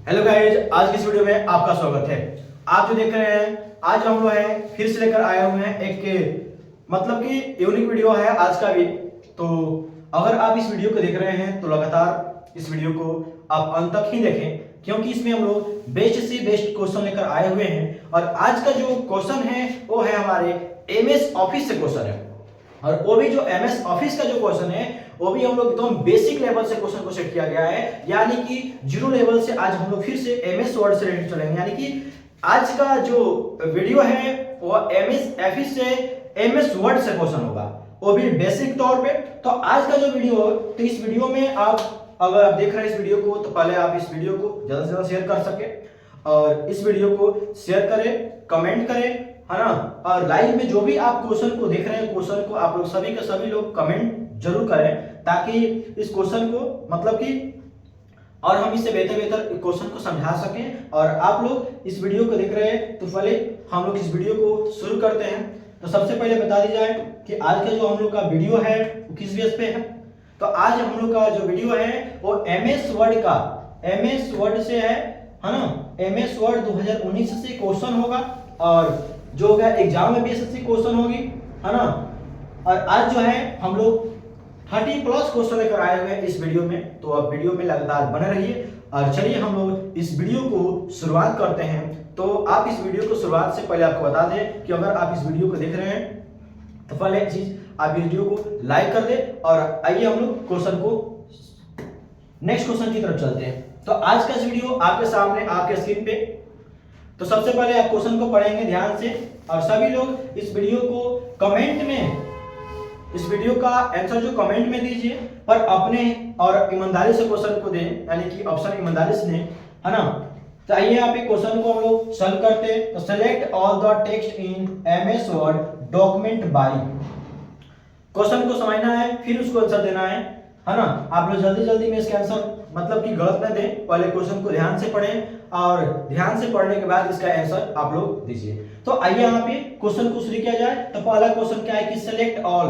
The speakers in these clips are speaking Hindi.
हेलो गाइज, आज की इस वीडियो में आपका स्वागत है। आप जो देख रहे हैं, आज हम लोग हैं फिर से लेकर आए हुए हैं एक मतलब कि यूनिक वीडियो है आज का भी। तो अगर आप इस वीडियो को देख रहे हैं तो लगातार इस वीडियो को आप अंत तक ही देखें, क्योंकि इसमें हम लोग बेस्ट से बेस्ट क्वेश्चन लेकर आए हुए हैं। और आज का जो क्वेश्चन है वो है हमारे एमएस ऑफिस से क्वेश्चन है, और वो भी जो एमएस ऑफिस का जो क्वेश्चन है वो भी हम लोग एकदम बेसिक लेवल से क्वेश्चन को सेट किया गया है, यानी कि जीरो लेवल से आज हम लोग फिर से एमएस वर्ड से रिलेटेड चलेंगे। यानी कि आज का जो वीडियो है वो एमएस ऑफिस से एमएस वर्ड से क्वेश्चन होगा, वो भी बेसिक तौर पे। तो आज का जो वीडियो, तो इस वीडियो में आप अगर आप देख रहे हैं इस वीडियो को, तो पहले आप इस वीडियो को ज्यादा से ज्यादा शेयर कर सके, और इस वीडियो को शेयर करें, कमेंट करें, है ना। और लाइव में जो भी आप क्वेश्चन को देख रहे हैं, क्वेश्चन को आप लोग सभी के सभी लोग कमेंट जरूर करें, ताकि इस क्वेश्चन को मतलब कि और हम इससे बेहतर क्वेश्चन को समझा सकें। और आप लोग इस वीडियो को देख रहे हैं तो पहले हम लोग इस वीडियो को शुरू करते हैं। तो सबसे पहले बता दी जाए कि आज का जो हम लोग का वीडियो है वो किस बेस पे है। तो आज हम लोग का जो वीडियो है वो एमएस वर्ड का, एमएस वर्ड से है ना। एमएस वर्ड 2019 से क्वेश्चन होगा, और जो होगा एग्जाम में भी ऐसे क्वेश्चन होगी, है ना। और आज जो है हम लोग 30 प्लस क्वेश्चन लेकर आए हुए हैं इस वीडियो में, तो आप वीडियो में लगातार बने रहिए। और चलिए हम लोग इस वीडियो को शुरुआत करते हैं। तो आप इस वीडियो को शुरुआत से पहले आपको बता दें कि अगर आप इस वीडियो को देख रहे हैं तो पहले एक चीज, आप वीडियो को लाइक कर दें। और आइए हम लोग क्वेश्चन को नेक्स्ट क्वेश्चन की तरफ चलते हैं। तो आज का वीडियो आपके सामने आपके स्क्रीन पे। तो सबसे पहले आप क्वेश्चन को पढ़ेंगे ध्यान से, और सभी लोग इस वीडियो को कमेंट में, इस वीडियो का आंसर जो कमेंट में दीजिए, पर अपने और ईमानदारी से क्वेश्चन को दें, यानी कि ऑप्शन ईमानदारी से दें, है ना। तो आइए यहाँ पे क्वेश्चन को हम लोग सॉल्व करते हैं। तो select all the text in MS word document bye. Question को समझना है, फिर उसको आंसर देना है ना। आप लोग जल्दी जल्दी में इसके आंसर मतलब कि गलत ना दें, पहले क्वेश्चन को ध्यान से पढ़ें, और ध्यान से पढ़ने के बाद इसका आंसर आप लोग दीजिए। तो आइए यहाँ पे क्वेश्चन को शुरू किया जाए। तो पहला क्वेश्चन क्या है कि select all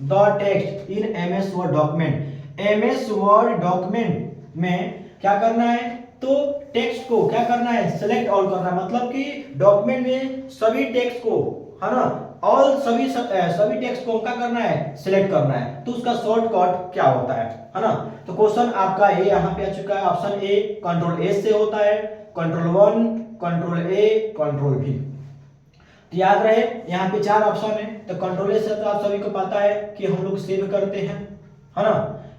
the text in MS word document. MS word document में क्या करना है, तो टेक्स्ट को क्या करना है, सेलेक्ट ऑल करना है। मतलब कि डॉक्यूमेंट में सभी टेक्स्ट को, है ना, ऑल सभी टेक्स्ट को क्या करना है, सिलेक्ट करना है। तो उसका शॉर्टकट क्या होता है ना। तो क्वेश्चन आपका ए यहाँ पे आ चुका है, ऑप्शन ए कंट्रोल एस से होता है, कंट्रोल 1, कंट्रोल ए, कंट्रोल भी। तो याद रहे यहाँ पे 4 ऑप्शन है। तो कंट्रोल ए से तो आप सभी को पता है कि हम लोग सेव करते हैं, है ना।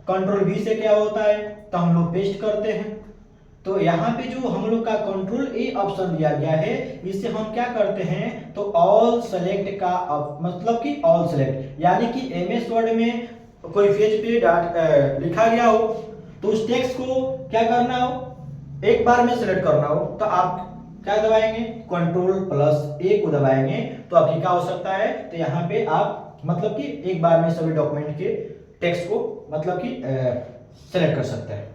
कंट्रोल बी से क्या होता है, तो हम लोग पेस्ट करते हैं। तो यहाँ पे जो हम लोग का कंट्रोल ए ऑप्शन दिया गया है, इससे हम क्या करते हैं, तो ऑल सेलेक्ट का मतलब कि ऑल सेलेक्ट, यानी कि एमएस वर्ड में कोई पेज पे लिखा गया हो, तो उस टेक्स्ट को क्या करना हो, एक बार में सेलेक्ट करना हो, तो आप क्या दबाएंगे, कंट्रोल प्लस ए को दबाएंगे। तो आपकी क्या हो सकता है, तो यहाँ पे आप मतलब कि एक बार में सभी डॉक्यूमेंट के टेक्स्ट को मतलब कि सेलेक्ट कर सकते हैं।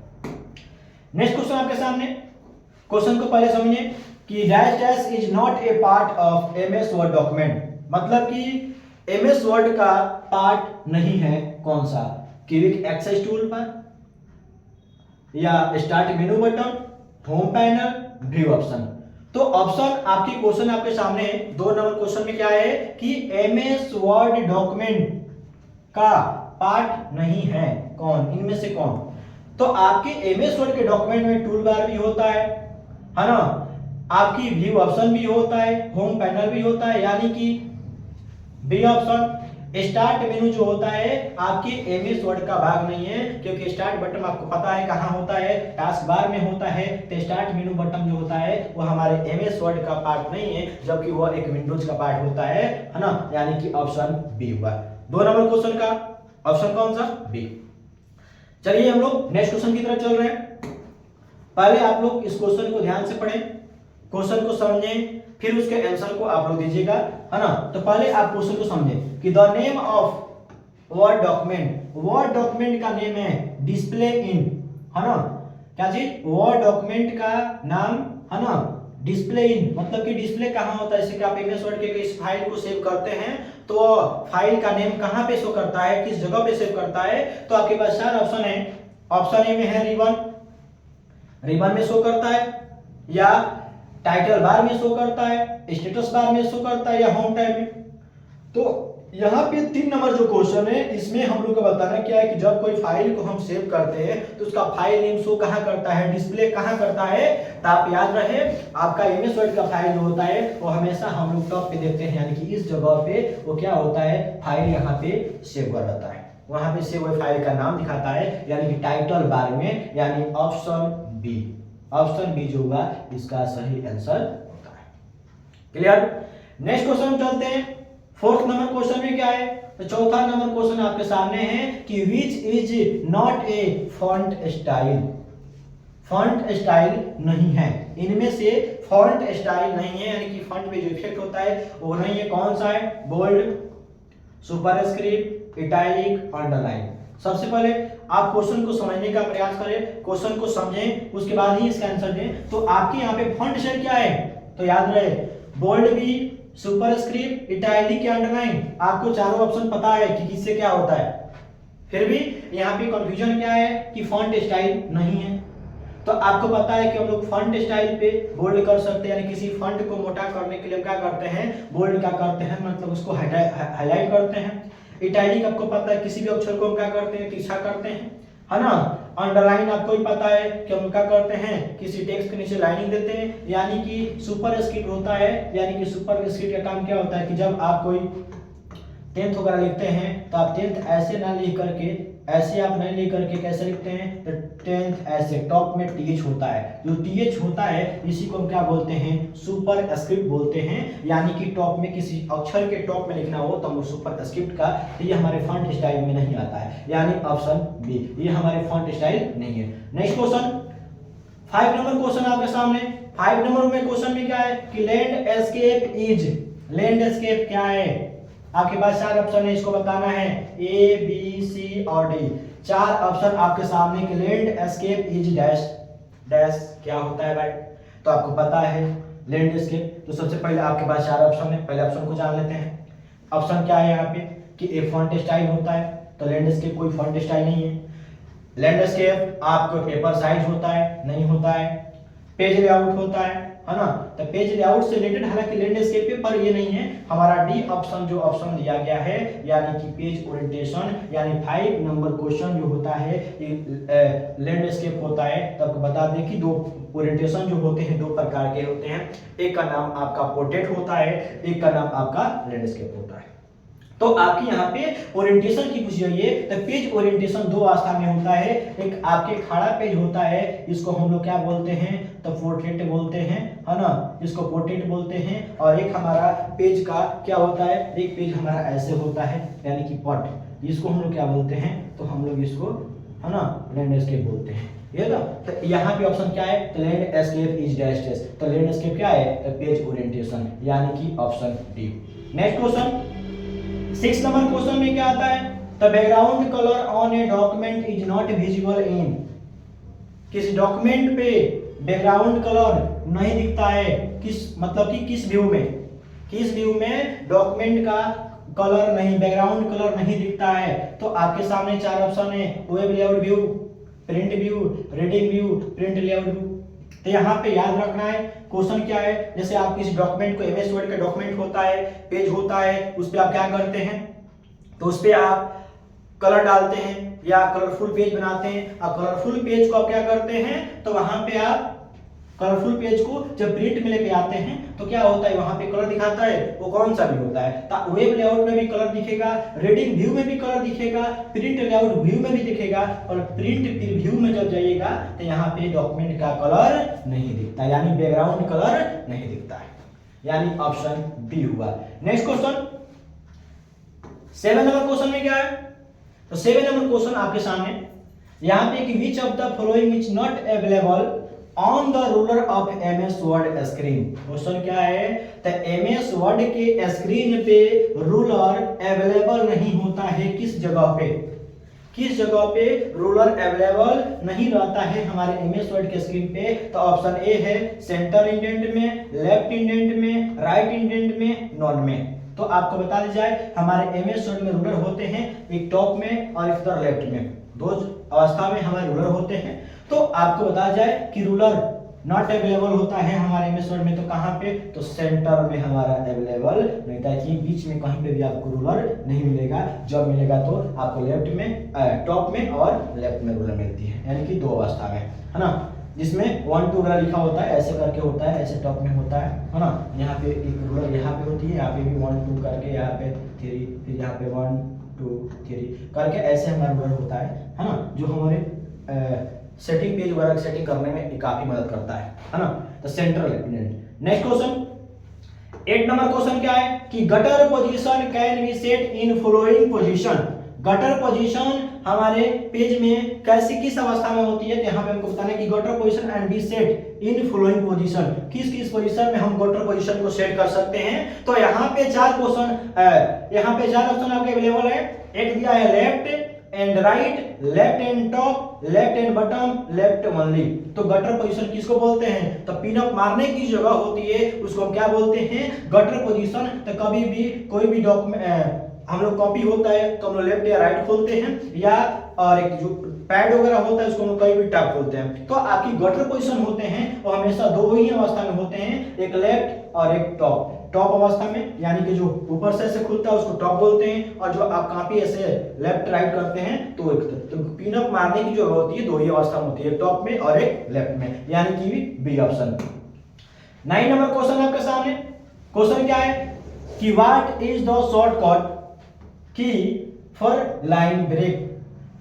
नेक्स्ट क्वेश्चन आपके सामने। क्वेश्चन को पहले समझिए कि dash dash is not a part of MS word document. मतलब कि एमएस वर्ड का पार्ट नहीं है, कौन सा, क्विक एक्सेस टूल पर, या start menu button, home panel, view option. तो ऑप्शन आपकी क्वेश्चन आपके सामने है। 2 नंबर क्वेश्चन में क्या है कि एमएस वर्ड डॉक्यूमेंट का पार्ट नहीं है, कौन, इनमें से कौन। तो आपके एमएस वर्ड के डॉक्यूमेंट में टूल बार भी होता है ना, आपकी व्यू ऑप्शन भी होता है, होम पैनल भी होता है, यानी कि बी ऑप्शन। स्टार्ट मेनू जो होता है आपके एमएस वर्ड का भाग नहीं है, क्योंकि स्टार्ट बटन आपको पता है कहां होता है, टास्क बार में होता है। तो स्टार्ट मेनू बटन जो होता है वो हमारे एमएस वर्ड का पार्ट नहीं है, जबकि वो एक विंडोज का पार्ट होता है ना, यानी कि ऑप्शन बी हुआ। 2 नंबर क्वेश्चन का ऑप्शन कौन सा, बी। चलिए हम लोग नेक्स्ट क्वेश्चन की तरफ चल रहे हैं। पहले आप लोग इस क्वेश्चन को ध्यान से पढ़ें, क्वेश्चन को समझें, फिर उसके आंसर को आप लोग दीजिएगा, है ना। तो पहले आप क्वेश्चन को समझें कि the name of word document, word document का नेम है डिस्प्ले इन, है ना। क्या चीज, वर्ड डॉक्यूमेंट का नाम, है ना, डिस्प्ले इन। मतलब कि डिस्प्ले कहाँ होता है, जैसे कि आप एमएस वर्ड के इस फाइल को सेव करते हैं तो फाइल का नेम कहाँ पे शो करता है, किस जगह पे सेव करता है। तो आपके पास 4 ऑप्शन है। ऑप्शन ए में है रिबन, रिबन में शो करता है। या टाइटल बार में शो करता है, स्टेटस बार में शो करता है या होम टैब में। तो यहाँ पे 3 नंबर जो क्वेश्चन है इसमें हम लोग को बताना क्या है कि जब कोई फाइल को हम सेव करते हैं तो उसका फाइल नेम शो कहाँ करता है, डिस्प्ले कहाँ करता है। तो आप याद रहे आपका एमएस वर्ड का फाइल जो होता है वो हमेशा हम लोग टॉप पे देखते हैं, यानी कि इस जगह पे वो क्या होता है, फाइल यहाँ पे सेव कर रहता है, वहां पे सेव हुए फाइल का नाम दिखाता है, यानी कि टाइटल बार में, यानी ऑप्शन बी। ऑप्शन बी जो होगा इसका सही आंसर होता है। क्लियर। नेक्स्ट क्वेश्चन चलते हैं। 4th नंबर क्वेश्चन में क्या है, तो चौथा नंबर क्वेश्चन आपके सामने है कि which is not a font style. Font style नहीं है, इनमें से फॉन्ट स्टाइल नहीं है, यानी कि फॉन्ट पे जो इफेक्ट होता है वो नहीं है। कौन सा है, बोल्ड, सुपरस्क्रिप्ट, इटैलिक, अंडरलाइन। सबसे पहले आप क्वेश्चन को समझने का प्रयास करें, क्वेश्चन को समझें, उसके बाद ही इसका आंसर दें। तो आपके यहाँ पे फॉन्ट स्टाइल क्या है, तो याद रहे बोल्ड भी, सुपरस्क्रिप्ट, इटैलिक या अंडरलाइन। आपको चारों ऑप्शन पता है कि किससे क्या होता है, फिर भी यहाँ पे कंफ्यूजन क्या है कि फॉन्ट स्टाइल नहीं है। तो आपको पता है कि हम लोग फॉन्ट स्टाइल पे बोल्ड कर सकते हैं, यानी किसी फॉन्ट को मोटा करने के लिए क्या करते हैं, बोल्ड क्या करते हैं, मतलब उसको हाईलाइट करते हैं। इटैलिक आपको पता है किसी भी अक्षर को हम क्या करते हैं, तिरछा करते हैं, है ना। अंडरलाइन आपको भी पता है कि हम क्या करते हैं, किसी टेक्स्ट के नीचे लाइनिंग देते हैं। यानी कि सुपरस्क्रिप्ट होता है, यानी कि सुपरस्क्रिप्ट का काम क्या होता है कि जब आप कोई 10th वगैरह लिखते हैं तो आप 10th ऐसे ना लिख करके, ऐसे आप नहीं लिख करके कैसे लिखते हैं, तो 10th ऐसे टॉप में टीएच होता है, जो टीएच होता है इसी को हम क्या बोलते हैं, सुपरस्क्रिप्ट बोलते हैं। यानी कि टॉप में किसी अक्षर के टॉप में लिखना हो तो हम सुपरस्क्रिप्ट का, तो ये हमारे फॉन्ट स्टाइल में नहीं आता है, यानी ऑप्शन बी, ये हमारे फॉन्ट स्टाइल नहीं है। नेक्स्ट क्वेश्चन 5 नंबर क्वेश्चन आपके सामने। 5 नंबर में क्वेश्चन में क्या है कि land escape is, land escape क्या है। आपके पास 4 ऑप्शन है, इसको बताना है, ए बी सी और डी। 4 ऑप्शन आपके सामने कि land escape is dash dash क्या होता है भाई, तो आपको पता है लैंड एस्केप। तो सबसे पहले आपके पास 4 ऑप्शन है, पहले ऑप्शन को जान लेते हैं। ऑप्शन क्या है यहाँ पे कि ए फॉन्ट स्टाइल होता है, तो लैंड एस्केप कोई फॉन्ट स्टाइल नहीं है। लैंड एस्केप आपको पेपर साइज होता है, नहीं होता है। पेज लेआउट होता है ना, तो पेज लेआउट से रिलेटेड, हालांकि लैंडस्केप पे पर ये नहीं है। हमारा डी ऑप्शन जो ऑप्शन दिया गया है, यानी कि पेज ओरिएंटेशन, यानी 5 नंबर क्वेश्चन जो होता है लैंडस्केप होता है। तो आपको बता दें कि 2 ओरिएंटेशन जो होते हैं 2 प्रकार के होते हैं, एक का नाम आपका पोर्ट्रेट होता है, एक का नाम आपका लैंडस्केप होता है। तो आपके यहाँ पे ओरिएंटेशन की पूछी गई है, तो पेज ओरिएंटेशन 2 अवस्था में होता है। एक आपके खड़ा पेज होता है, इसको हम लोग क्या बोलते हैं, तो पोर्ट्रेट बोलते हैं, है ना, इसको पोर्ट्रेट बोलते हैं। और एक हमारा पेज का क्या होता है, एक पेज हमारा ऐसे होता है, यानी कि पट, इसको हम लोग क्या बोलते हैं, तो हम लोग इसको, है ना, लैंडस्केप बोलते हैं। ये ना, तो यहाँ पे ऑप्शन क्या है, तो लैंडस्केप इज डैश डैश, तो लैंडस्केप क्या है, तो पेज ओरिएंटेशन, यानी कि option D. Next question 6 number question में क्या आता है, the background colour on a document is not visible in. किसी डॉक्यूमेंट पे बैकग्राउंड कलर नहीं दिखता है, किस मतलब कि किस व्यू में, किस व्यू में डॉक्यूमेंट का कलर नहीं, बैकग्राउंड कलर नहीं दिखता है। तो आपके सामने 4 ऑप्शन है, web layout view, print view, reading view, print layout view. तो यहाँ पे याद रखना है क्वेश्चन क्या है, जैसे आप किसी डॉक्यूमेंट को, एमएस वर्ड का डॉक्यूमेंट होता है, पेज होता है, उस पे आप क्या करते हैं, तो उस पे आप कलर डालते हैं या कलरफुल पेज बनाते हैं। और कलरफुल पेज को आप क्या करते हैं, तो वहां पे आप कलरफुल पेज को जब प्रिंट में लेके आते हैं तो क्या होता है, वहां पे कलर दिखाता है, वो कौन सा भी होता है। तो वेब लेआउट में भी कलर दिखेगा, रीडिंग व्यू में भी कलर दिखेगा, प्रिंट लेआउट व्यू में भी दिखेगा, और प्रिंट व्यू में जब जाइएगा तो यहाँ पे डॉक्यूमेंट का कलर नहीं दिखता, यानी बैकग्राउंड कलर नहीं दिखता है, यानी ऑप्शन बी हुआ। नेक्स्ट क्वेश्चन 7 नंबर क्वेश्चन में क्या है, तो 7 नंबर क्वेश्चन आपके सामने यहाँ पे कि which of the following is not available on the ruler of MS word screen. Question क्या है, तो एमएस वर्ड के स्क्रीन पे रूलर अवेलेबल नहीं होता है, किस जगह पे, किस जगह पे रूलर अवेलेबल नहीं रहता है हमारे एमएस वर्ड के स्क्रीन पे। तो ऑप्शन ए है सेंटर इंडेंट में, लेफ्ट इंडेंट में, राइट इंडेंट में, नॉन में। तो आपको बता दी जाए हमारे एमएस वर्ड में रूलर होते हैं, एक टॉप में और एक तरफ लेफ्ट में, 2 अवस्था में हमारे रूलर होते हैं। तो आपको बताया जाए कि रूलर नॉट अवेलेबल होता है हमारे एमएस वर्ड में, तो कहाँ पे, तो सेंटर में हमारा अवेलेबल नहीं था, कि बीच में कहीं पे भी आपको रूलर नहीं मिलेगा। जब मिलेगा तो आपको लेफ्ट में, टॉप में और लेफ्ट में रूलर मिलती है, यानी कि दो अवस्था में, है ना, जिसमें 1 2 वगैरह लिखा होता है, ऐसे करके होता है, ऐसे टॉप में होता है ना। यहाँ पे एक रूलर यहाँ पे होती है, यहाँ पे भी 1 2 करके, यहाँ पे 3, फिर यहाँ पे 1 2 3 करके ऐसे हमारा रूलर होता है ना, जो हमारे सेटिंग पेज वगैरह सेटिंग करने में काफी मदद करता है ना। तो central element. Next question 8 number question क्या है कि gutter position can be set in following position. Gutter position हमारे पेज में कैसे किस अवस्था में होती है, तो यहाँ पे हमको बताना है कि gutter position and be set in following position, किस किस पोजीशन में हम गटर पोजीशन को सेट कर सकते हैं। तो यहाँ पे 4 क्वेश्चन, यहाँ पे 4 ऑप्शन आपके अवेलेबल है। एक दिया है left and right, left and top, left and bottom, left only. तो गटर पोजीशन किसको बोलते हैं, तो पिन अप मारने की जगह होती है उसको हम क्या बोलते हैं, गटर पोजीशन। तो कभी भी कोई भी डॉक्यूमेंट हम लोग कॉपी होता है तो हम लोग लेफ्ट या राइट खोलते हैं, या और एक जो पैड वगैरह होता है उसको हम लोग कहीं भी टैप खोलते हैं। तो आपकी गटर पोजीशन होते हैं वो हमेशा दो ही अवस्था में होते हैं, एक लेफ्ट और एक टॉप। टॉप अवस्था में यानी कि जो ऊपर से ऐसे खुलता है उसको टॉप बोलते हैं, और जो आप कॉपी ऐसे लेफ्ट राइट करते हैं तो एक तो पिन अप मारने की जो होती है दो ही अवस्था में होती है, टॉप में और एक लेफ्ट में, यानी कि बी ऑप्शन। 9 नंबर क्वेश्चन आपके सामने। क्वेश्चन क्या है कि what is the shortcut key for line break.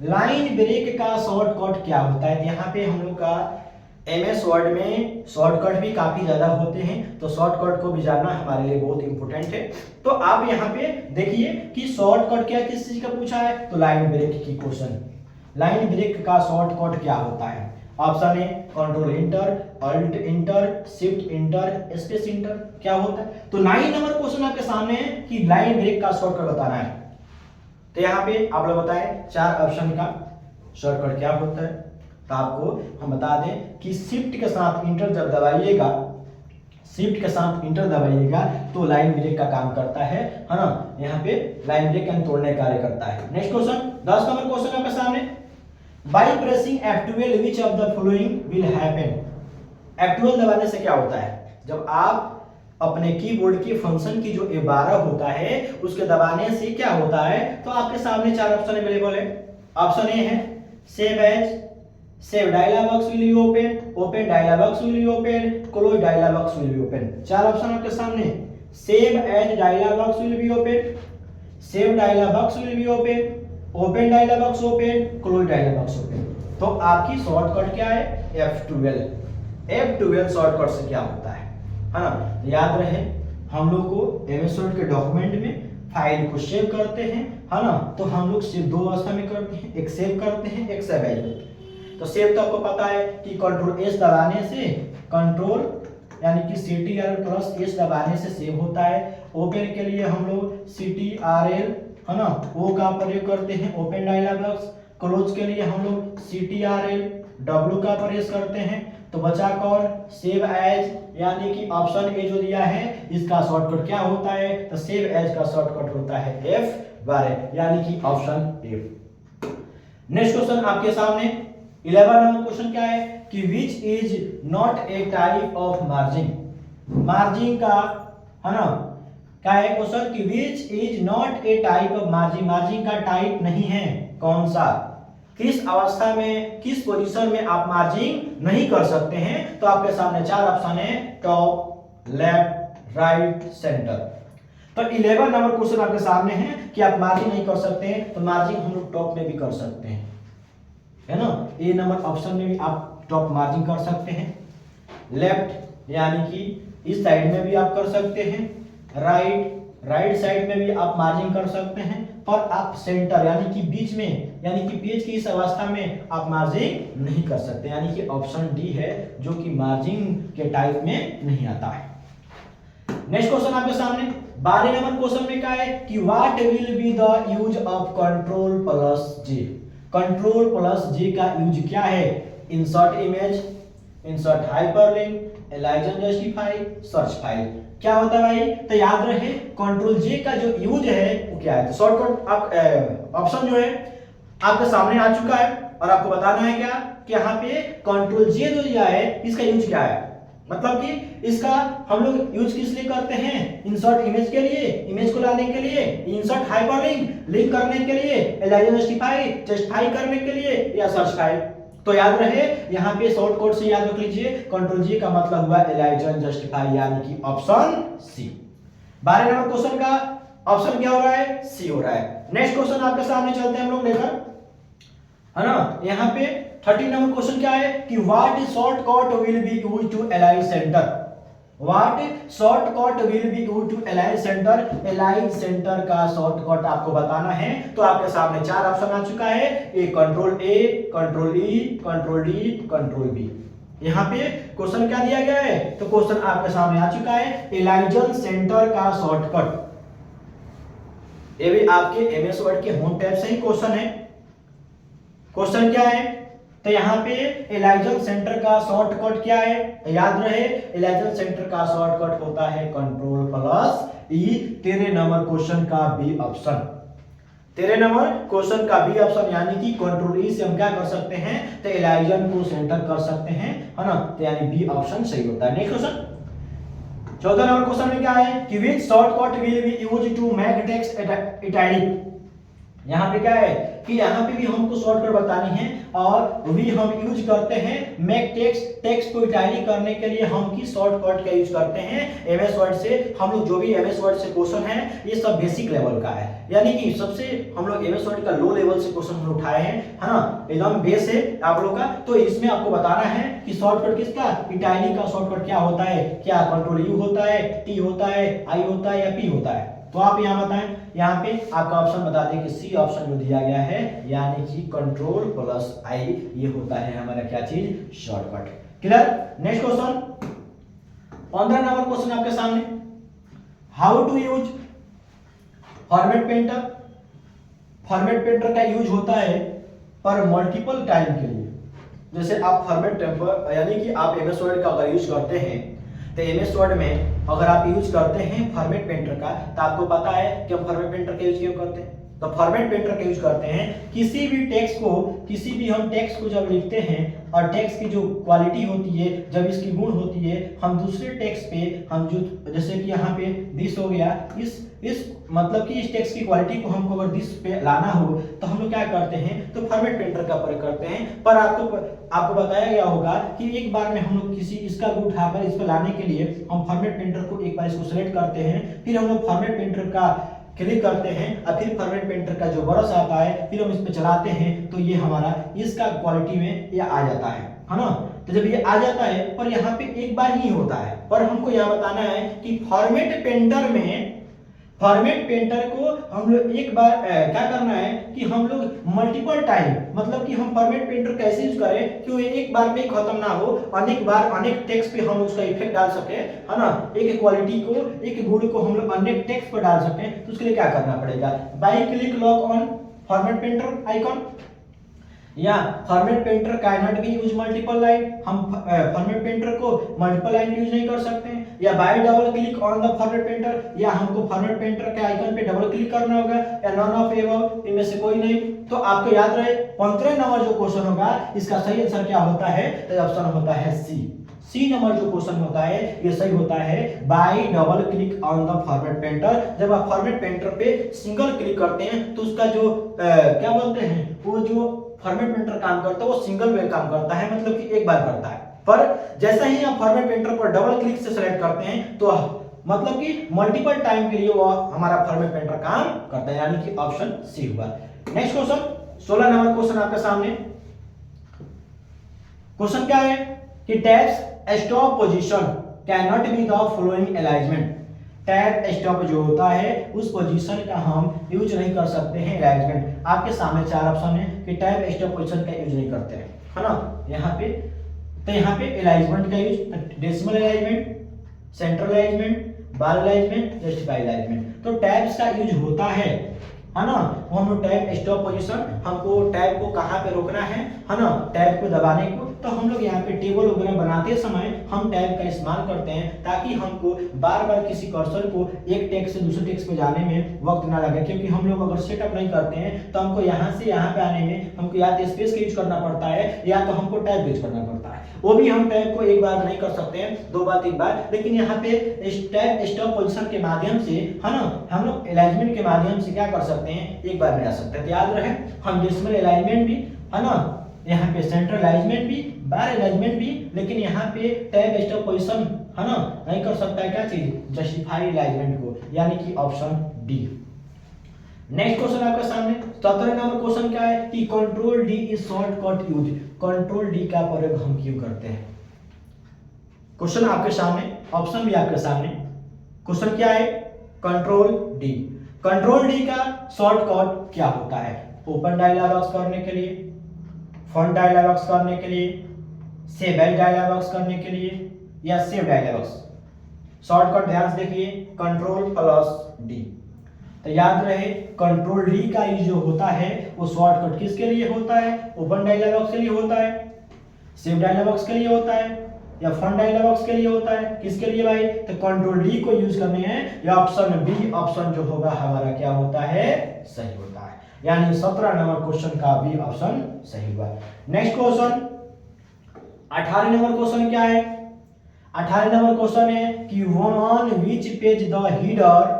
Line break का शॉर्टकट क्या होता है, तो यहाँ पे हम लोग का एमएस वर्ड में शॉर्टकट भी काफी ज्यादा होते हैं, तो शॉर्टकट को भी जानना हमारे लिए बहुत इंपॉर्टेंट है। तो आप यहाँ पे देखिए कि शॉर्टकट क्या किस चीज का पूछा है, तो लाइन ब्रेक की क्वेश्चन। लाइन ब्रेक का शॉर्टकट क्या होता है, option A control enter, alt enter, shift enter, space enter, क्या होता है। तो 9 नंबर क्वेश्चन आपके सामने है कि लाइन ब्रेक का शॉर्टकट बताना है। तो यहाँ पे आप लोग बताएं 4 ऑप्शन का शॉर्टकट क्या होता है। तो आपको हम बता दें कि शिफ्ट के साथ इंटर जब दबाइएगा, शिफ्ट के साथ इंटर दबाइएगा तो लाइन ब्रेक का काम करता है ना। यहाँ पे लाइन ब्रेक यानी तोड़ने का कार्य करता है। नेक्स्ट क्वेश्चन 10 नंबर क्वेश्चन आपके सामने। By pressing F12 which of the following will happen. F12 दबाने से क्या होता है, जब आप अपने कीबोर्ड की फंक्शन की जो 12 होता है उसके दबाने से क्या होता है, तो आपके सामने 4 ऑप्शन अवेलेबल है। ऑप्शन ए है save as, save dialog box will be open, open dialog box will be open, close dialog box will be open. 4 option आपके सामने। Save as dialog box will be open, save dialog box will be open, open dialog box open, close dialog box open. तो आपकी शॉर्टकट क्या है, F12। F12 शॉर्टकट से क्या होता है ना। याद रहे हम लोग को एमएस वर्ड के डॉक्यूमेंट में फाइल को सेव करते हैं, है ना, तो हम लोग सिर्फ 2 अवस्था में करते हैं, एक सेव करते हैं, एक सेव एज। तो सेव तो आपको पता है कि कंट्रोल एस दबाने से, कंट्रोल यानी कि CTRL प्लस एस दबाने से सेव होता है। ओपन के लिए हम लोग CTRL है ना ओ का प्रयोग करते हैं, ओपन डायलॉग बॉक्स। क्लोज के लिए हम लोग CTRL W का प्रेस करते हैं। तो बचा कौन, सेव एज, यानी कि ऑप्शन ए जो दिया है इसका शॉर्टकट क्या होता है, तो सेव एज का शॉर्टकट होता है F12, यानी कि ऑप्शन ए। नेक्स्ट क्वेश्चन आपके सामने 11 नंबर क्वेश्चन क्या है कि which is not a type of margin. Margin का है ना क्या है क्वेश्चन कि which is not a type of margin. Margin का टाइप नहीं है, कौन सा, किस अवस्था में, किस पोजीशन में आप मार्जिन नहीं कर सकते हैं। तो आपके सामने 4 ऑप्शन है, टॉप, लेफ्ट, राइट, सेंटर। तो 11 नंबर क्वेश्चन आपके सामने है कि आप मार्जिन नहीं कर सकते हैं, तो मार्जिन हम लोग टॉप में भी कर सकते हैं, है ना। ए नंबर ऑप्शन में भी आप टॉप मार्जिन कर सकते हैं, लेफ्ट यानी कि इस साइड में भी आप कर सकते हैं, राइट साइड में भी आप मार्जिन कर सकते हैं, पर आप सेंटर यानी कि बीच में, यानी कि पेज की इस अवस्था में आप मार्जिन नहीं कर सकते, यानी कि ऑप्शन डी है जो कि मार्जिन के टाइप में नहीं आता है। नेक्स्ट क्वेश्चन आपके सामने 12 नंबर क्वेश्चन में क्या है कि what will be the use of control plus J. Control plus J का यूज क्या है, insert image, insert hyperlink, alignment justify, search file. क्या होता है भाई, तो याद रहे कंट्रोल जे का जो यूज है वो क्या है। तो शॉर्टकट आप ऑप्शन जो है आपके सामने आ चुका है। और आपको बताना है क्या कि यहाँ पे कंट्रोल जे जो दिया है इसका यूज क्या है, मतलब कि इसका हम लोग यूज किस लिए करते हैं, इंसर्ट इमेज के लिए, इमेज को लाने के लिए, इंसर्ट हाइपरलिंक लिंक करने के लिए, एलाइज जस्टिफाई करने के लिए, या सर्च फाइल। तो याद रहे यहाँ पे शॉर्ट कोड से याद रख लीजिए, कंट्रोल जी का मतलब हुआ एलाइज जस्टिफाई यानी कि ऑप्शन सी। 12 नंबर क्वेश्चन का ऑप्शन क्या हो रहा है, सी हो रहा है। नेक्स्ट क्वेश्चन आपके सामने चलते हैं हम लोग लेकर, है ना। यहाँ पे 13 नंबर क्वेश्चन क्या है कि what shortcut will be used to align center, what shortcut will be used to align center, align center का शॉर्टकट आपको बताना है। तो आपके सामने 4 ऑप्शन आ चुका है, A control A, control E, control D, control B. यहाँ पे क्वेश्चन क्या दिया गया है, तो क्वेश्चन आपके सामने आ चुका है अलाइन सेंटर का शॉर्टकट। ये भी आपके एमएस वर्ड के होम टैब से ही क्वेश्चन है। क्वेश्चन क्या है, तो यहाँ पे एलाइजन सेंटर का शॉर्टकट क्या है, तो याद रहे एलाइजन सेंटर का शॉर्टकट होता है कंट्रोल प्लस ई। 13 नंबर क्वेश्चन का बी ऑप्शन, 13 नंबर क्वेश्चन का बी ऑप्शन यानी कि कंट्रोल ई से हम क्या कर सकते हैं, तो एलाइजन को सेंटर कर सकते हैं, है ना। तो यानी बी ऑप्शन सही होता है। नेक्स्ट क्वेश्चन 14 नंबर क्वेश्चन में क्या है कि which shortcut will be used to make text italic. यहाँ पे क्या है कि यहाँ पे भी हमको शॉर्टकट बतानी है और भी हम यूज करते हैं मेक टेक्स्ट को इटैलिक करने के लिए हम की शॉर्टकट का यूज करते हैं एमएस वर्ड से। हम लोग जो भी एमएस वर्ड से क्वेश्चन है ये सब बेसिक लेवल का है, यानी कि सबसे हम लोग एमएस वर्ड का लो लेवल से क्वेश्चन हम उठाए हैं, है ना, एकदम बेस है आप लोग का। तो इसमें आपको बताना है कि शॉर्टकट किसका, इटैलिक का शॉर्टकट क्या होता है, क्या कंट्रोल यू होता है, टी होता है, आई होता है या पी होता है। तो आप यहाँ बताएं, यहाँ पे आपका ऑप्शन बता दें कि सी ऑप्शन जो दिया गया है यानी कि कंट्रोल प्लस आई, ये होता है हमारा क्या चीज, shortcut. Clear. Next question 15 number question आपके सामने, how to use format painter. Format painter का यूज होता है पर मल्टीपल टाइम के लिए। जैसे आप फॉर्मेट टेम्पर यानी कि आप एमएस वर्ड का अगर यूज करते हैं तो एमएस वर्ड में अगर आप यूज करते हैं फॉर्मेट पेंटर का, तो आपको पता है कि हम फॉर्मेट पेंटर का यूज क्यों करते हैं। तो फॉर्मेट पेंटर का यूज करते हैं किसी भी टेक्स्ट को, किसी भी हम टेक्स्ट को जब लिखते हैं और टेक्स्ट की जो क्वालिटी होती है, जब इसकी गुण होती है, हम दूसरे टेक्स्ट पे हम जो, जैसे कि यहाँ पे दिस हो गया, इस मतलब कि इस टेक्स्ट की क्वालिटी को हमको अगर दिस पे लाना हो तो हम लोग क्या करते हैं, तो फॉर्मेट पेंटर का प्रयोग करते हैं। पर आपको बताया गया होगा कि एक बार में हम लोग किसी इसका गुण उठाकर इस पे लाने के लिए हम फॉर्मेट पेंटर को एक बार इसको सिलेक्ट करते हैं, फिर हम लोग फॉर्मेट पेंटर का क्लिक करते हैं और फिर फॉर्मेट पेंटर का जो ब्रश आता है फिर हम इस पे चलाते हैं, तो ये हमारा इसका क्वालिटी में ये आ जाता है ना। तो जब ये आ जाता है, पर यहाँ पे एक बार ही होता है, पर हमको यहाँ बताना है कि फॉर्मेट पेंटर में, फॉर्मेट पेंटर को हम लोग एक बार क्या करना है कि हम लोग मल्टीपल टाइम, मतलब कि हम फॉर्मेट पेंटर कैसे यूज करें कि वो एक बार में खत्म ना हो, अनेक बार अनेक टेक्स्ट पे हम उसका इफेक्ट डाल सके, है ना। एक क्वालिटी को, एक गुण को हम लोग अनेक टेक्स्ट पर डाल सकते हैं। तो उसके लिए क्या करना पड़ेगा, by click lock on format painter icon, या format painter can not be use multiple line, हम फॉर्मेट पेंटर को मल्टीपल लाइन यूज नहीं कर सकते हैं। या by double click on the format painter, या हमको फॉर्मेट पेंटर के आइकन पे डबल क्लिक करना होगा, या नॉन ऑफ एबव, इनमें से कोई नहीं। तो आपको याद रहे 15 नंबर जो क्वेश्चन होगा इसका सही आंसर क्या होता है, तो ऑप्शन होता है सी नंबर जो क्वेश्चन होता है ये सही होता है bye double click on the format painter. जब आप फॉर्मेट पेंटर पे सिंगल क्लिक करते हैं तो उसका जो क्या बोलते हैं, वो जो फॉर्मेट पेंटर काम करता है वो सिंगल वे काम करता है, मतलब कि एक बार करता है। पर जैसा ही आप फॉर्मेट पेंटर पर डबल क्लिक से सेलेक्ट करते हैं तो मतलब कि मल्टीपल टाइम के लिए वो हमारा फॉर्मेट पेंटर काम करता है, यानी कि ऑप्शन सी हुआ। नेक्स्ट क्वेश्चन 16 नंबर क्वेश्चन आपके सामने। क्वेश्चन क्या है कि tabs stop position can not be the following alignment. Tab stop जो होता है उस पोजीशन का हम यूज नहीं कर सकते हैं अलाइनमेंट। आपके सामने 4 ऑप्शन है कि टैब स्टॉप पोजीशन का यूज नहीं करते हैं, है ना। यहाँ पे तो यहाँ पे अलाइनमेंट का use decimal alignment, central alignment, bar alignment, justify alignment. तो टैब्स का यूज होता है है ना, वो हम लोग टैब स्टॉप पोजीशन, हमको टैब को कहाँ पे रोकना है ना, टैब को दबाने को। तो हम लोग यहाँ पे टेबल वगैरह बनाते समय हम टैब का इस्तेमाल करते हैं ताकि हमको बार बार किसी कर्सर को एक टेक्स्ट से दूसरे टेक्स्ट पे जाने में वक्त ना लगे, क्योंकि हम लोग अगर सेटअप नहीं करते हैं तो हमको यहाँ से यहाँ पे आने में हमको या तो स्पेस का यूज करना पड़ता है या तो हमको टैब यूज करना पड़ता है। वो भी हम टैब को एक बार नहीं कर सकते हैं, 2 बार 3 बार, लेकिन यहाँ पे टैब स्टॉप पोजीशन के माध्यम से है ना हम लोग अलाइनमेंट के माध्यम से क्या कर सकते हैं, एक बार में जा सकते हैं। तो याद रहे हम डेसिमल अलाइनमेंट भी है ना, यहाँ पे सेंट्रल अलाइनमेंट भी, बार अलाइनमेंट भी, लेकिन यहाँ पे टैब स्टॉप पोजीशन है ना नहीं कर सकता है क्या चीज, जस्टिफाई अलाइनमेंट को, यानी कि ऑप्शन डी। नेक्स्ट क्वेश्चन आपके सामने 17 नंबर क्वेश्चन क्या है कि control D is shortcut use. Control D का प्रयोग हम क्यों करते हैं? क्वेश्चन आपके सामने, ऑप्शन भी आपके सामने। क्वेश्चन क्या है, कंट्रोल डी। कंट्रोल डी का शॉर्टकट क्या होता है? ओपन डायलॉग बॉक्स करने के लिए, फॉन्ट डायलॉग बॉक्स करने के लिए, सेव एज डायलॉग बॉक्स करने के लिए, या सेव डायलॉग बॉक्स। शॉर्टकट ध्यान से देखिए, कंट्रोल प्लस डी। तो याद रहे कंट्रोल डी का ये जो होता है वो शॉर्टकट किसके लिए होता है? ओपन डायलॉग बॉक्स के लिए होता है, सेव डायलॉग बॉक्स के लिए होता है, या फॉन्ट डायलॉग बॉक्स के लिए होता है? किसके लिए भाई? तो कंट्रोल डी को यूज करने हैं, या ऑप्शन बी ऑप्शन जो होगा हमारा क्या होता है, सही होता है। यानी 17 नंबर क्वेश्चन का बी ऑप्शन सही हुआ। नेक्स्ट क्वेश्चन 18 नंबर क्वेश्चन क्या है? 18 नंबर क्वेश्चन है कि on which page the header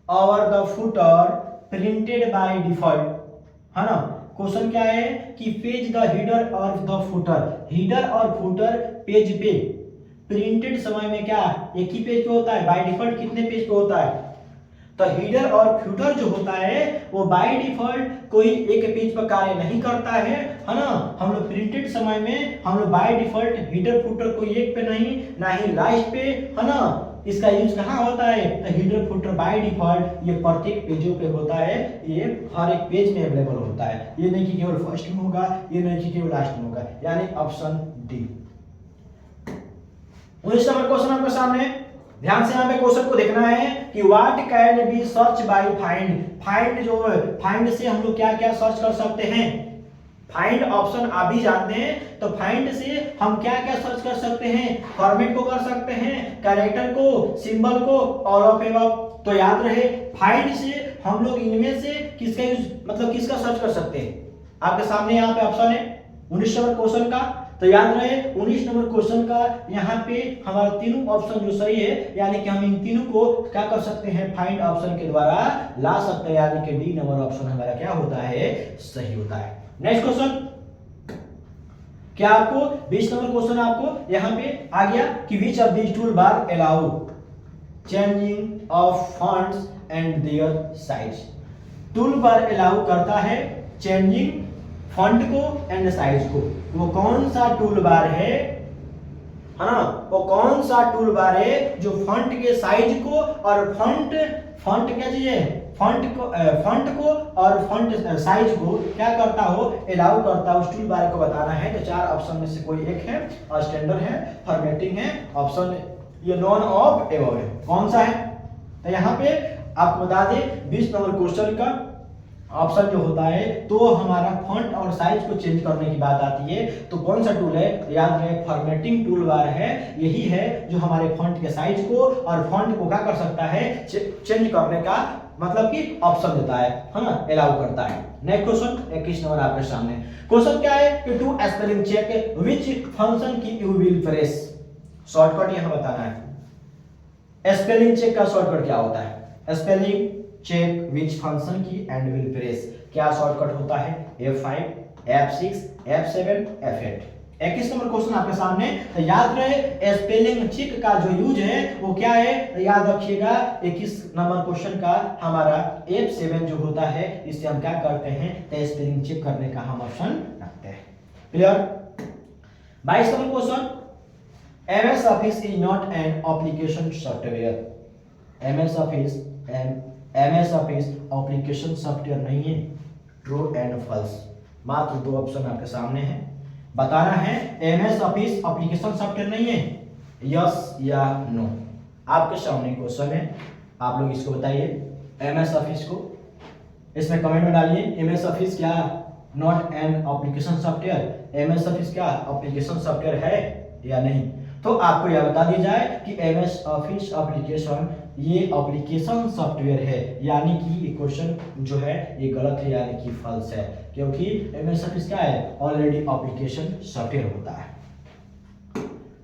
और the footer printed by default, है ना। क्वेश्चन क्या है कि पेज द हीडर और द फुटर, हीडर और फुटर पेज पे प्रिंटेड समय में क्या एक ही पेज पे होता है, बाय डिफॉल्ट कितने पेज पे होता है? तो हीडर और फ्यूटर जो होता है वो बाय डिफॉल्ट कोई एक पेज पर कार्य नहीं करता है ना। हम लोग प्रिंटेड समय में हम लोग बाय डिफॉल्ट हीडर फ्यूटर कोई एक पे नहीं, ना ही लास्ट पे, है ना। इसका यूज कहाँ होता है? तो हीडर फुटर बाय डिफॉल्ट ये प्रत्येक पेजों पे होता है, ये हर एक पेज में अवेलेबल होता है। ये नहीं कि केवल फर्स्ट में होगा, ये नहीं कि केवल लास्ट में होगा, यानी ऑप्शन डी। 19 नंबर क्वेश्चन आपके सामने, ध्यान से यहाँ पे क्वेश्चन को देखना है कि what can be search by find. Find जो है, फाइंड से हम लोग क्या क्या सर्च कर सकते हैं? फाइंड ऑप्शन आप भी जानते हैं, तो फाइंड से हम क्या क्या सर्च कर सकते हैं? फॉर्मेट को कर सकते हैं, कैरेक्टर को, सिंबल को, ऑल ऑफ एबव। तो याद रहे फाइंड से हम लोग इनमें से किसका यूज मतलब किसका सर्च कर सकते हैं? आपके सामने यहाँ पे ऑप्शन है 19 नंबर क्वेश्चन का। तो याद रहे 19 नंबर क्वेश्चन का यहाँ पे हमारा तीनों ऑप्शन जो सही है, यानी कि हम इन तीनों को क्या कर सकते हैं? फाइंड ऑप्शन के द्वारा ला सकते हैं, यानी कि डी नंबर ऑप्शन हमारा क्या होता है? सही होता है। नेक्स्ट क्वेश्चन क्या आपको 20 नंबर क्वेश्चन आपको यहाँ पे आ गया कि which of this tool bar allow changing of fonts and their size. Tool bar allow करता है चेंजिंग फॉन्ट को एंड साइज को। वो कौन सा टूल बार है ना, वो कौन सा टूल बार है जो फॉन्ट के साइज को और फॉन्ट क्या चीज है, फॉन्ट को और फॉन्ट साइज को क्या करता हो? अलाउ करता हो। उस टूल बार को बताना है। तो 4 ऑप्शन में से कोई एक है, और स्टैंडर्ड है, फॉर्मेटिंग है, ऑप्शन ये नॉन ऑफ एबव है। कौन सा है? तो यहाँ पे आपको बता दें 20 नंबर क्वेश्चन का ऑप्शन जो होता है, तो हमारा फॉन्ट और साइज को चेंज करने की बात आती है, तो कौन सा टूल है? याद रहे फॉर्मेटिंग टूल बार है, यही है जो हमारे फॉन्ट के साइज को और फॉन्ट को क्या कर सकता है? चेंज करने का मतलब कि ऑप्शन देता है ना, अलाउ करता है। नेक्स्ट क्वेश्चन 21 नंबर आपके सामने। क्वेश्चन क्या है कि to spelling check which function key you will press. Shortcut यहां बताना है। स्पेलिंग चेक का शॉर्टकट क्या होता है? स्पेलिंग चेक विच फंक्शन की एंड विल प्रेस, क्या शॉर्टकट होता है? F5, F6, F7, F8। 21 number question आपके सामने। तो याद रहे स्पेलिंग चेक का जो यूज है वो क्या है? तो याद रखिएगा 21 नंबर क्वेश्चन का हमारा F7 जो होता है, इससे हम क्या करते हैं? तो स्पेलिंग चेक करने का हम ऑप्शन रखते हैं। Clear? 22 number question, MS Office is not an application software। MS Office application software नहीं है। ट्रू एंड फॉल्स, मात्र 2 ऑप्शन आपके सामने हैं। बताना है MS Office एप्लीकेशन सॉफ्टवेयर नहीं है, यस या नो। आपके सामने क्वेश्चन है, आप लोग इसको बताइए। MS Office को इसमें कमेंट में डालिए एमएस ऑफिस क्या not an application software, MS office क्या एप्लीकेशन सॉफ्टवेयर है या नहीं। तो आपको यह बता दिया जाए कि एमएस ऑफिस एप्लीकेशन ये एप्लीकेशन सॉफ्टवेयर है, यानी कि ये क्वेश्चन जो है ये गलत है यानी कि फॉल्स है, क्योंकि एमएस ऑफिस क्या है ऑलरेडी एप्लीकेशन सॉफ्टवेयर होता है।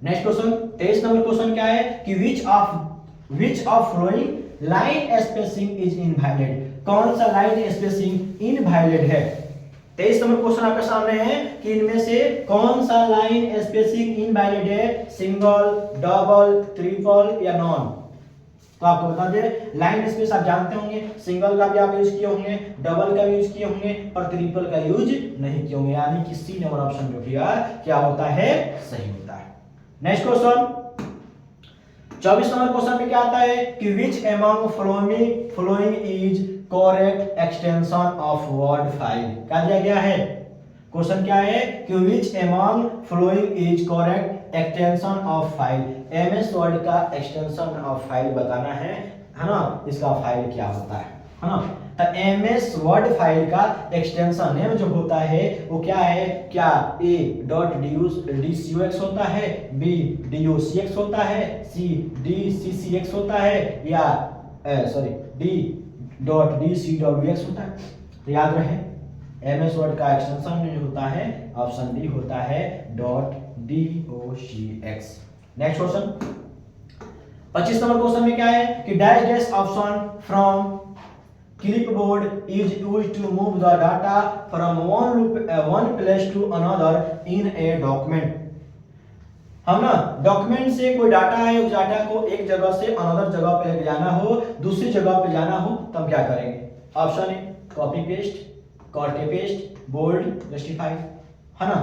नेक्स्ट क्वेश्चन 23 नंबर क्वेश्चन क्या है कि which of following line spacing is invalid, कौन सा लाइन स्पेसिंग इनवैलिड है। 23 नंबर क्वेश्चन आपके सामने है कि इनमें से कौन सा लाइन स्पेसिंग इनवैलिड है, सिंगल, डबल, ट्रिपल या नॉन। तो आपको बता दें लाइन स्पेस आप जानते होंगे, सिंगल का भी आप यूज किए होंगे, डबल का भी यूज किए होंगे और ट्रिपल का यूज नहीं किए होंगे, यानी कि सी नंबर ऑप्शन जो किया क्या होता है सही होता है। नेक्स्ट क्वेश्चन 24 नंबर क्वेश्चन में क्या आता है कि which among following is correct extension of word file, क्या दिया गया है। क्वेश्चन क्या है कि which among following is correct extension of file, MS word का एक्सटेंशन ऑफ फाइल बताना है ना, इसका फाइल क्या होता है ना। तो एमएस वर्ड फाइल का एक्सटेंशन नेम जो होता है वो क्या है, क्या ए डॉट डीयूएक्स होता है, बी डीओसीएक्स होता है, सी डीसीसीएक्स होता है या डी डॉट डीसीडब्ल्यूएक्स होता है। तो याद रहे एमएस वर्ड का एक्सटेंशन जो होता है ऑप्शन डी होता है dot DOCX. Next question 25 number question में क्या है कि dash dash option from clipboard is used to move the data from one place to another in a document। हम ना डॉक्यूमेंट से कोई डाटा है, उस डाटा को एक जगह से अनदर जगह पे ले जाना हो, दूसरी जगह पे जाना हो, तब क्या करेंगे। Option A copy paste, copy paste, bold, justify, है ना।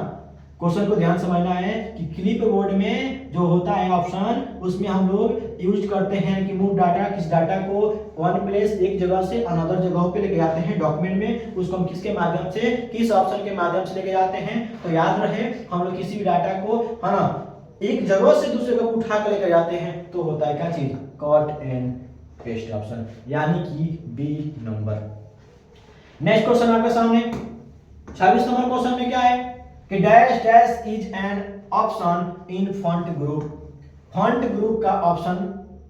क्वेश्चन को ध्यान समझना है कि क्लिप बोर्ड में जो होता है ऑप्शन उसमें हम लोग यूज करते हैं कि मूव डाटा, किस डाटा को वन प्लेस एक जगह से अनदर जगह पे लेके जाते हैं डॉक्यूमेंट में, उसको हम किसके माध्यम से किस ऑप्शन के माध्यम से लेके जाते हैं। तो याद रहे हम लोग किसी भी डाटा को है ना एक जगह से दूसरी जगह उठा कर लेकर जाते हैं तो होता है क्या चीज कट एंड पेस्ट ऑप्शन, यानी कि बी नंबर। नेक्स्ट क्वेश्चन आपके सामने 26 नंबर क्वेश्चन में क्या है कि dash dash is an option in font group, font group का ऑप्शन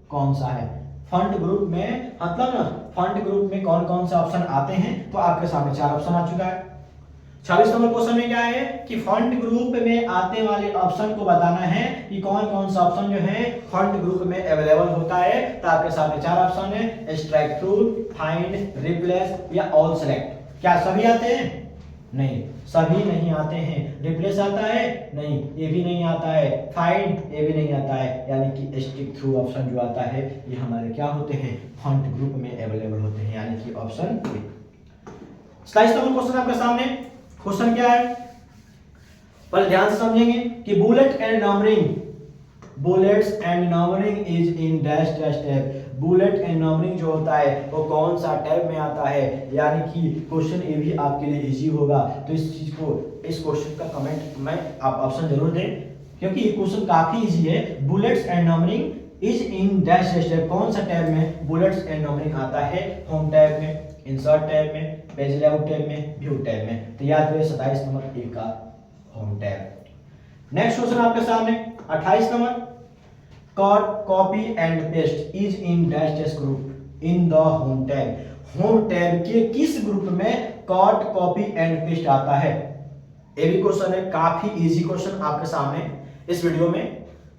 कौन सा है। फॉन्ट ग्रुप में मतलब ना फॉन्ट ग्रुप में कौन कौन से ऑप्शन आते हैं, तो आपके सामने 4 ऑप्शन आ चुका है। 26 नंबर क्वेश्चन में क्या है कि फॉन्ट ग्रुप में आने वाले ऑप्शन को बताना है कि कौन कौन सा ऑप्शन जो है फॉन्ट ग्रुप में अवेलेबल होता है। तो आपके सामने 4 ऑप्शन है, एक्सट्रैक्ट थ्रू, फाइंड, रिप्लेस या ऑल सेलेक्ट। क्या सभी आते हैं? नहीं, सभी नहीं आते हैं। रिप्लेस आता है? नहीं, ये भी नहीं आता है। फाइंड ये भी नहीं आता है, यानी कि स्टिक थ्रू ऑप्शन जो आता है ये हमारे क्या होते हैं फॉन्ट ग्रुप में अवेलेबल होते हैं, यानी कि ऑप्शन ए। 27 नंबर क्वेश्चन आपके सामने, क्वेश्चन क्या है पहले ध्यान से समझेंगे कि bullet and numbering, bullets and numbering is in dash dash tab. Bullet and numbering जो होता है वो कौन सा टैब में आता है, यानी कि क्वेश्चन ये भी आपके लिए इजी होगा। तो इस चीज को इस क्वेश्चन का कमेंट में आप ऑप्शन जरूर दें, क्योंकि ये क्वेश्चन काफी इजी है। Bullets and numbering is in dash dash tab, कौन सा टैब में बुलेट्स एंड नंबरिंग आता है? होम टैब में, इंसर्ट टैब में, पेज लेआउट टैब में, व्यू टैब में। तो याद रहे 27 नंबर ए का होम टैब। नेक्स्ट क्वेश्चन आपके सामने 28 number, cut copy and paste is in dash dash group in the home tab. Home tab के किस ग्रुप में कट कॉपी एंड पेस्ट आता है? ये भी क्वेश्चन है, काफी इजी क्वेश्चन आपके सामने इस वीडियो में,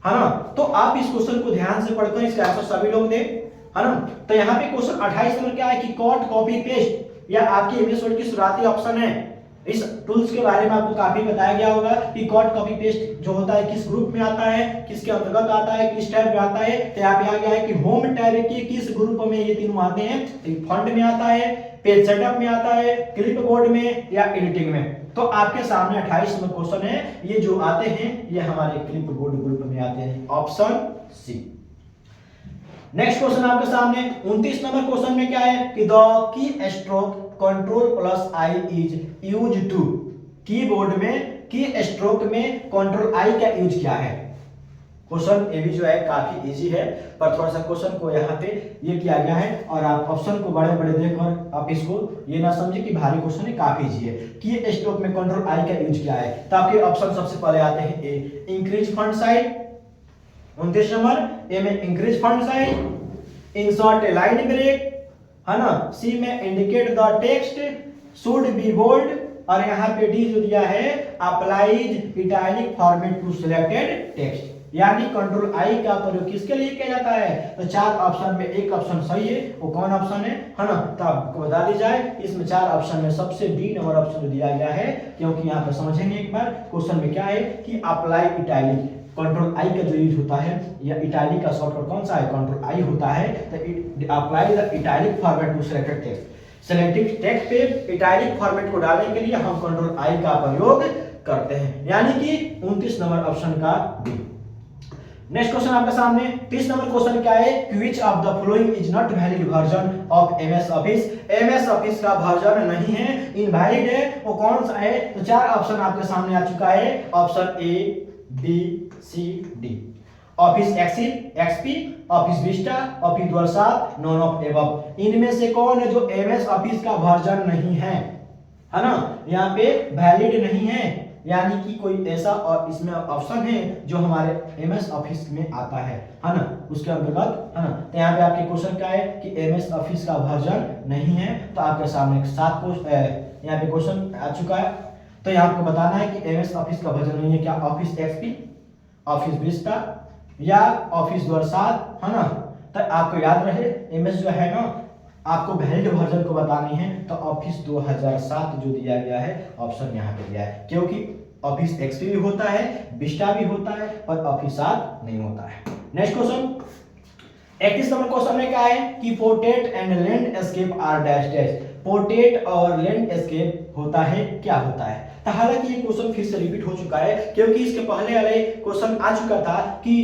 है ना। तो आप इस क्वेश्चन को ध्यान से पढ़कर इसका आंसर सभी लोग दें, है ना। तो यहाँ पे क्वेश्चन 28 नंबर क्या है कि कट कॉपी पेस्ट या आपकी एमएस वर्ड की शुरुआती ऑप्शन है। इस टूल्स के बारे में आपको काफी बताया गया होगा कि कट कॉपी पेस्ट जो होता है किस ग्रुप में आता है, किसके अंतर्गत आता है, किस टैब में आता है। तो यहाँ पे आ गया है कि होम टैब के किस ग्रुप में ये तीनों आते हैं। तो फॉन्ट में आता है, पेज सेटअप में आता है, क्लिपबोर्ड में या एडिटिंग में। तो आपके सामने 28 नंबर क्वेश्चन है, ये जो आते हैं ये हमारे क्लिपबोर्ड ग्रुप में आते हैं, ऑप्शन सी। नेक्स्ट क्वेश्चन आपके सामने 29 नंबर क्वेश्चन में क्या है कि the key stroke Ctrl+I is use to, keyboard में की स्ट्रोक में Ctrl+I का यूज क्या है। क्वेश्चन ये भी जो है काफी इजी है, पर थोड़ा सा क्वेश्चन को यहाँ पे ये किया गया है और आप ऑप्शन को बड़े बड़े देखकर आप इसको ये ना समझे कि भारी क्वेश्चन है, काफी इजी है। कि स्टॉक में कंट्रोल आई का यूज क्या है, तो आपके ऑप्शन सबसे पहले आते हैं A increase font size, 29 number A में increase font size, insert a line break, है ना, सी में indicate the text should be bold, और यहाँ पे डी जो दिया है applies italic format to selected text, यानी कंट्रोल आई का प्रयोग किसके लिए किया जाता है। तो चार ऑप्शन में एक ऑप्शन सही है, वो कौन ऑप्शन है ना, तो आपको बता दी जाए। इसमें चार ऑप्शन में सबसे डी नंबर ऑप्शन दिया गया है, क्योंकि यहाँ पे समझेंगे एक बार क्वेश्चन में क्या है कि अप्लाई इटैलिक, कंट्रोल आई का जो यूज होता है या इटैलिक का शॉर्टकट कौन सा है, कंट्रोल आई होता है। तो apply the italic format to selected text, selected text पे इटैलिक फॉर्मेट को डालने के लिए हम कंट्रोल आई का प्रयोग करते हैं, यानी कि 29 नंबर ऑप्शन का डी। नेक्स्ट क्वेश्चन आपके सामने 30 नंबर क्वेश्चन क्या है, which of the following is not valid version of MS office, MS office का वर्जन नहीं है, इनवैलिड है, वो कौन सा है। तो चार ऑप्शन आपके सामने आ चुका है, option A B C D, office Excel, XP, office Vista, office workshop, none of above. इनमें से कौन है जो एमएस ऑफिस का वर्जन नहीं है ना, यहाँ पे वैलिड नहीं है, यानी कि कोई ऐसा और इसमें ऑप्शन है जो हमारे एमएस ऑफिस में आता है ना, उसके अंतर्गत, है ना। तो यहाँ पे आपके क्वेश्चन क्या है कि एमएस ऑफिस का वर्जन नहीं है, तो आपके सामने 7 क्वेश्चन यहाँ पे क्वेश्चन आ चुका है। तो यहाँ आपको बताना है कि एमएस ऑफिस का वर्जन नहीं है, क्या ऑफिस एक्सपी, ऑफिस विस्टा या ऑफिस वर्कशॉप, है ना। तो आपको याद रहे एमएस जो है ना, आपको वैलिड वर्जन को बतानी है, तो ऑफिस 2007 जो दिया गया है ऑप्शन यहाँ पे दिया है, क्योंकि ऑफिस एक्सपी भी होता है, विस्टा भी होता है, पर ऑफिस 7 नहीं होता है। नेक्स्ट क्वेश्चन 31 नंबर क्वेश्चन में क्या है कि portrait and landscape are dash dash, portrait और लैंडस्केप होता है, क्या होता है। तो हालांकि ये क्वेश्चन फिर से रिपीट हो चुका है, क्योंकि इसके पहले वाले क्वेश्चन आ चुका था कि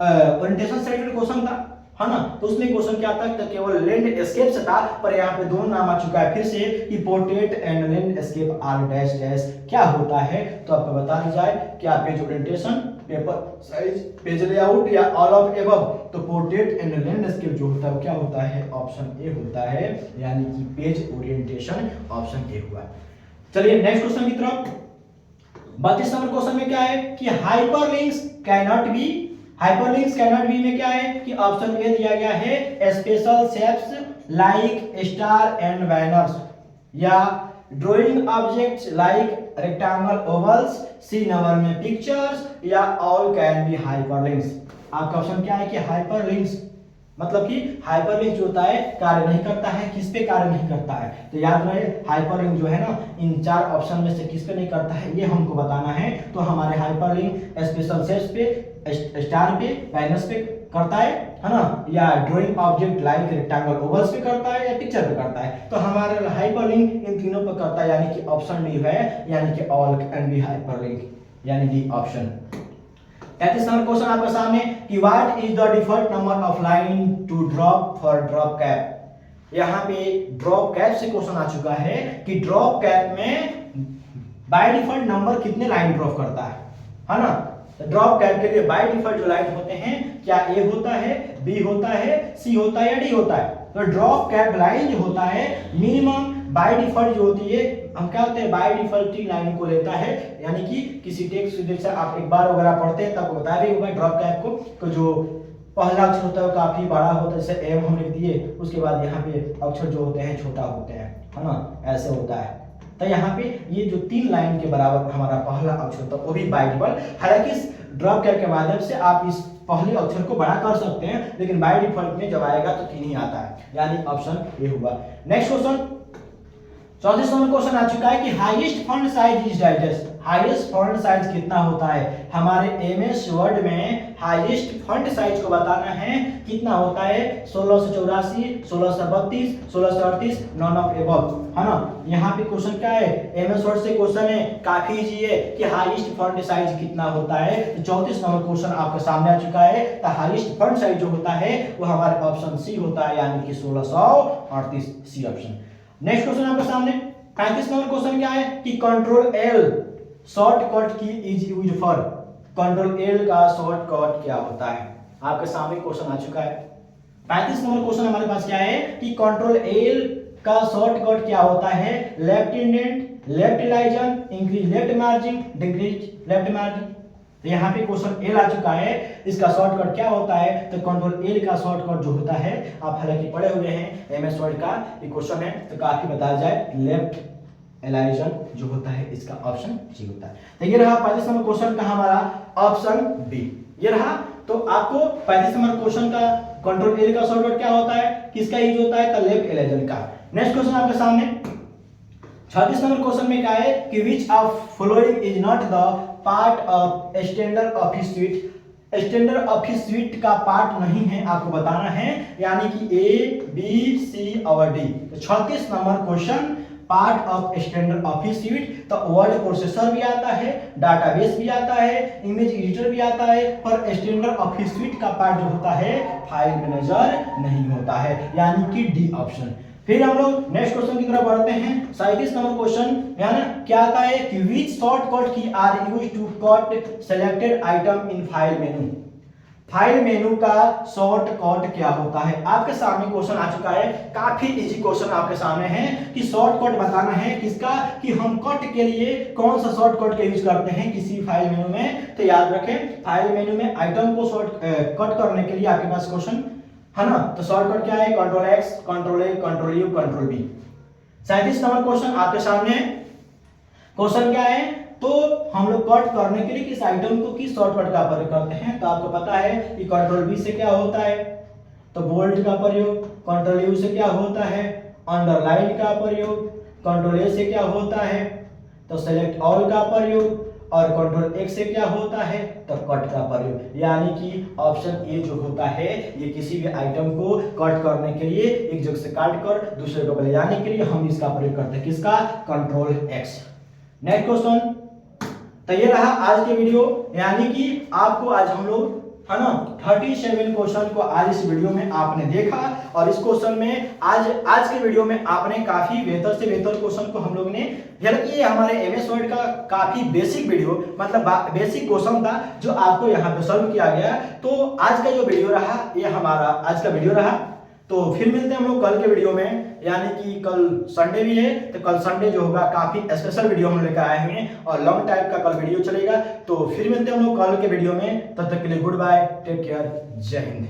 ओरिएंटेशन से रिलेटेड क्वेश्चन था, है ना। तो उसमें क्वेश्चन क्या था, तो केवल लैंडस्केप से था, पर यहाँ पे दोनों नाम आ चुका है फिर से कि portrait and landscape are dash dash क्या होता है। तो आपको बता दी जाए क्या page orientation, paper size, page layout या ऑल ऑफ एबव। तो पोर्ट्रेट एंड लैंडस्केप जो होता है वो क्या होता है, ऑप्शन ए होता है, यानी कि पेज ओरिएंटेशन ऑप्शन ए हुआ। चलिए नेक्स्ट क्वेश्चन की तरफ। 32 नंबर क्वेश्चन में क्या है कि hyperlinks cannot be, hyperlinks cannot be में क्या है कि ऑप्शन ए दिया गया है special shapes like star and banners, या drawing objects like rectangle ovals, C number में पिक्चर्स, या ऑल कैन बी हाइपरलिंक्स। आपका ऑप्शन क्या है कि हाइपरलिंक्स, मतलब कि हाइपरलिंक जो होता है कार्य नहीं करता है, किस पे कार्य नहीं करता है। तो याद रहे हाइपरलिंक जो है ना, इन चार ऑप्शन में से किस पे नहीं करता है ये हमको बताना है। तो हमारे हाइपरलिंक स्पेशल शेप्स पे, स्टार पे, बैनर्स पे करता है ना, या drawing object like rectangle vowels पे करता है, या पिक्चर पे करता है। तो हमारे हाइपरलिंक इन तीनों पे करता है, यानी कि ऑप्शन डी है, यानी कि ऑल कैन बी हाइपरलिंक, यानी डी ऑप्शन। 33 नंबर क्वेश्चन आपके सामने कि what is the default number of line to drop for drop cap. यहाँ पे ड्रॉप कैप से क्वेश्चन आ चुका है कि ड्रॉप कैप में बाय डिफॉल्ट नंबर कितने लाइन ड्रॉप करता है ना। तो ड्रॉप कैप के लिए बाय डिफॉल्ट जो लाइन होते हैं, क्या ए होता है, बी होता है, सी होता है, या डी होता है। तो ड्रॉप कैप लाइन जो होता है मिनिमम बाय डिफॉल्ट जो होती है, हम क्या होते हैं बाय डिफॉल्ट 3 लाइन को लेता है, यानी कि किसी टेक्स्ट जैसे आप एक बार अगर आप पढ़ते हैं तब बताया भी होगा ड्रॉप कैप को, तो जो पहला अक्षर होता है वो काफी बड़ा होता है, जैसे एम हम लिख दिए, उसके बाद यहाँ पे अक्षर जो होते हैं छोटा होते हैं, है ना, ऐसे होता है। तो यहाँ पे ये जो 3 लाइन के बराबर हमारा पहला अक्षर होता है वो भी बाय डिफॉल्ट। हालांकि इस ड्रॉप कैप के माध्यम से आप इस पहले अक्षर को बड़ा कर सकते हैं, लेकिन बाय डिफॉल्ट में जब आएगा तो 3 ही आता है, यानी ऑप्शन ए हुआ। नेक्स्ट क्वेश्चन 34 नंबर क्वेश्चन आ चुका है कि highest fund size is digest, highest fund size कितना होता है। हमारे एमएस वर्ड में हाईएस्ट फंड साइज को बताना है कितना होता है, 1684, 1632, 1638, नॉन ऑफ एबव, है ना। यहाँ पे क्वेश्चन क्या है, एमएस वर्ड से क्वेश्चन है, काफी इजी है कि हाईएस्ट फंड साइज कितना होता है। तो 34 नंबर क्वेश्चन आपके सामने आ चुका है। तो हाईएस्ट फंड साइज जो होता है वो हमारे ऑप्शन सी होता है, यानी कि 1638, सी ऑप्शन। नेक्स्ट क्वेश्चन आपके सामने 35 नंबर क्वेश्चन क्या है कि कंट्रोल एल शॉर्टकट की is used for, control L का शॉर्टकट क्या होता है। आपके सामने क्वेश्चन आ चुका है। 35 नंबर क्वेश्चन हमारे पास क्या है कि कंट्रोल एल का शॉर्टकट क्या होता है। Left indent, left alignment, increase left margin, decrease left margin. तो यहाँ पे क्वेश्चन एल आ चुका है, इसका शॉर्टकट क्या होता है। तो कंट्रोल एल का शॉर्टकट जो होता है, आप हालांकि पढ़े हुए हैं एमएस वर्ड का ये क्वेश्चन है, तो काफी बताया जाए लेफ्ट एलाइजन जो होता है इसका ऑप्शन सी होता है। तो ये रहा 35 नंबर क्वेश्चन का हमारा ऑप्शन बी, ये रहा। तो आपको 35 नंबर क्वेश्चन का कंट्रोल एल का शॉर्टकट क्या होता है, किसका यूज होता है, तो लेफ्ट एलाइजन का। नेक्स्ट क्वेश्चन आपके सामने 36 नंबर क्वेश्चन में क्या है कि which of following is not the part of standard office sweet. Standard office sweet का पार्ट नहीं है, आपको बताना है, यानी कि ए बी सी और डी। तो 36 number question part of standard office sweet, तो वर्ड प्रोसेसर भी आता है, डाटाबेस भी आता है, इमेज एडिटर भी आता है, पर स्टैंडर्ड ऑफिस स्वीट का पार्ट जो होता है फाइल मैनेजर नहीं होता है, यानी कि डी ऑप्शन। फिर हम लोग नेक्स्ट क्वेश्चन की तरफ बढ़ते हैं। 37 नंबर क्वेश्चन यानी क्या आता है कि which shortcut key are used to cut selected item in file menu. File menu का शॉर्टकट क्या होता है, आपके सामने क्वेश्चन आ चुका है। काफी इजी क्वेश्चन आपके सामने है कि शॉर्टकट बताना है किसका, कि हम कट के लिए कौन सा शॉर्टकट का यूज करते हैं किसी फाइल मेनू में। तो याद रखें फाइल मेनू में आइटम को कट करने के लिए आपके पास क्वेश्चन है ना, तो शॉर्टकट क्या है, control X, control A, control U, control B. 37 number question आपके सामने है। क्वेश्चन क्या है, तो हम लोग कट करने के लिए किस आइटम को किस शॉर्टकट का प्रयोग करते हैं। तो आपको पता है कि कंट्रोल बी से क्या होता है, तो बोल्ड का प्रयोग। कंट्रोल यू से क्या होता है, अंडरलाइन का प्रयोग। कंट्रोल ए से क्या होता है, तो सेलेक्ट ऑल का प्रयोग। और कंट्रोल एक्स से क्या होता है, तो कट का प्रयोग। यानी कि ऑप्शन ए जो होता है ये किसी भी आइटम को कट करने के लिए एक जगह से काट कर दूसरे को ले जाने के लिए हम इसका प्रयोग करते हैं, किसका, कंट्रोल एक्स। नेक्स्ट क्वेश्चन, तो ये रहा आज के वीडियो, यानी कि आपको आज हम लोग है ना 37 क्वेश्चन को आज इस वीडियो में आपने देखा। और इस क्वेश्चन में आज के वीडियो में आपने काफी बेहतर से बेहतर क्वेश्चन को हम लोग ने, हालांकि ये हमारे एमएस वर्ड का काफी बेसिक वीडियो मतलब बेसिक क्वेश्चन था जो आपको यहाँ पे सॉल्व किया गया। तो आज का जो वीडियो रहा ये हमारा आज का वीडियो रहा। तो फिर मिलते हैं हम लोग कल के वीडियो में, यानी कि कल संडे भी है, तो कल संडे जो होगा काफी स्पेशल वीडियो हम लेकर आए हुए हैं और लॉन्ग टाइप का कल वीडियो चलेगा। तो फिर मिलते हैं हम लोग कल के वीडियो में, तब तक के लिए गुड बाय, टेक केयर, जय हिंद।